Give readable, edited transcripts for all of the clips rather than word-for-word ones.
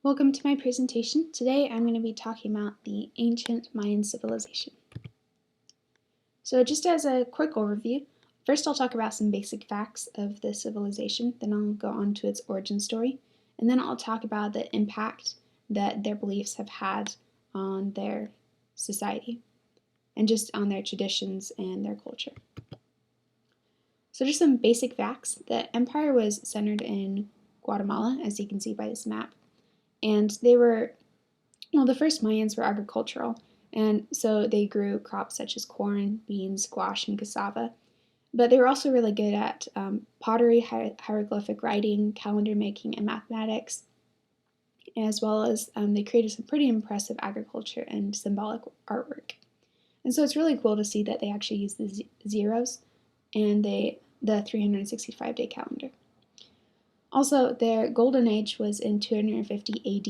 Welcome to my presentation. Today I'm going to be talking about the ancient Mayan civilization. So just as a quick overview, first I'll talk about some basic facts of the civilization, then I'll go on to its origin story, and then I'll talk about the impact that their beliefs have had on their society, and just on their traditions and their culture. So just some basic facts. The empire was centered in Guatemala, as you can see by this map. And the first Mayans were agricultural, and so they grew crops such as corn, beans, squash, and cassava. But they were also really good at pottery, hieroglyphic writing, calendar making, and mathematics, as well as they created some pretty impressive agriculture and symbolic artwork. And so it's really cool to see that they actually use the zeros and the 365-day calendar. Also, their golden age was in 250 AD,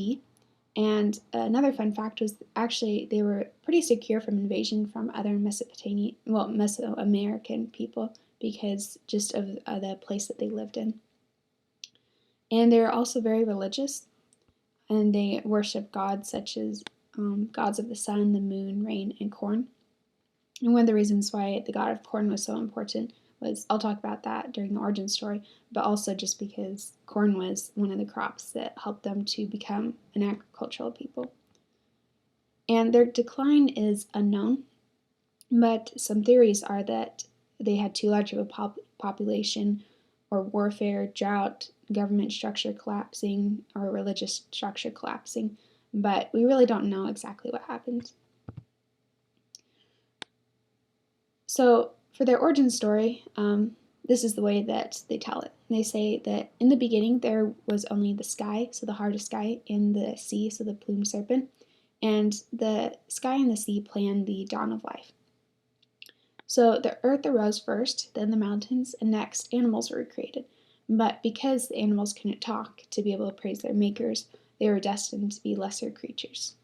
and another fun fact was actually they were pretty secure from invasion from other Mesoamerican people because just of the place that they lived in. And they were also very religious, and they worshiped gods such as gods of the sun, the moon, rain, and corn. And one of the reasons why the god of corn was so important was, I'll talk about that during the origin story, but also just because corn was one of the crops that helped them to become an agricultural people. And their decline is unknown, but some theories are that they had too large of a population, or warfare, drought, government structure collapsing, or religious structure collapsing, but we really don't know exactly what happened. So for their origin story, this is the way that they tell it. They say that in the beginning there was only the sky, so the heart of sky, and the sea, so the plumed serpent, and the sky and the sea planned the dawn of life. So the earth arose first, then the mountains, and next animals were created. But because the animals couldn't talk to be able to praise their makers, they were destined to be lesser creatures.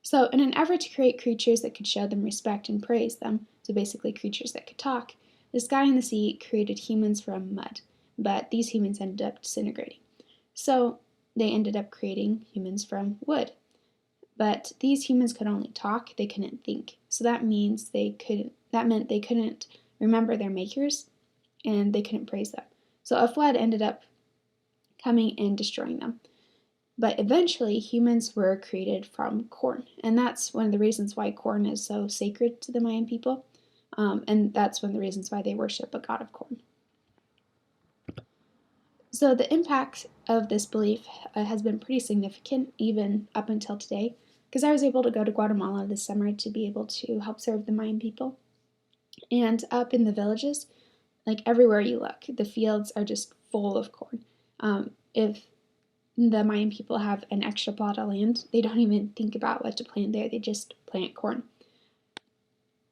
So in an effort to create creatures that could show them respect and praise them, so basically creatures that could talk, the sky and the sea created humans from mud, but these humans ended up disintegrating. So they ended up creating humans from wood. But these humans could only talk, they couldn't think. So that meant they couldn't remember their makers, and they couldn't praise them. So a flood ended up coming and destroying them. But eventually, humans were created from corn, and that's one of the reasons why corn is so sacred to the Mayan people, and that's one of the reasons why they worship a god of corn. So the impact of this belief has been pretty significant, even up until today, because I was able to go to Guatemala this summer to be able to help serve the Mayan people. And up in the villages, like everywhere you look, the fields are just full of corn. If the Mayan people have an extra plot of land, they don't even think about what to plant there, they just plant corn.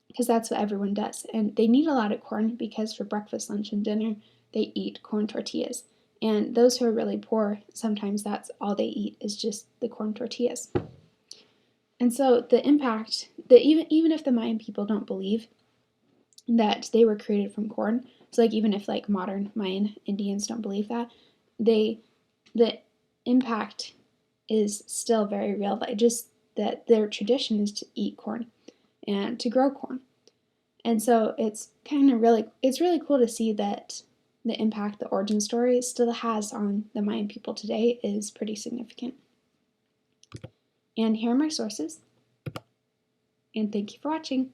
Because that's what everyone does. And they need a lot of corn because for breakfast, lunch, and dinner, they eat corn tortillas. And those who are really poor, sometimes that's all they eat is just the corn tortillas. And so the impact, that even if the Mayan people don't believe that they were created from corn, so like even if like modern Mayan Indians don't believe that, the impact is still very real. Just that their tradition is to eat corn and to grow corn. And so it's really cool to see that the impact the origin story still has on the Mayan people today is pretty significant. And here are my sources. And thank you for watching.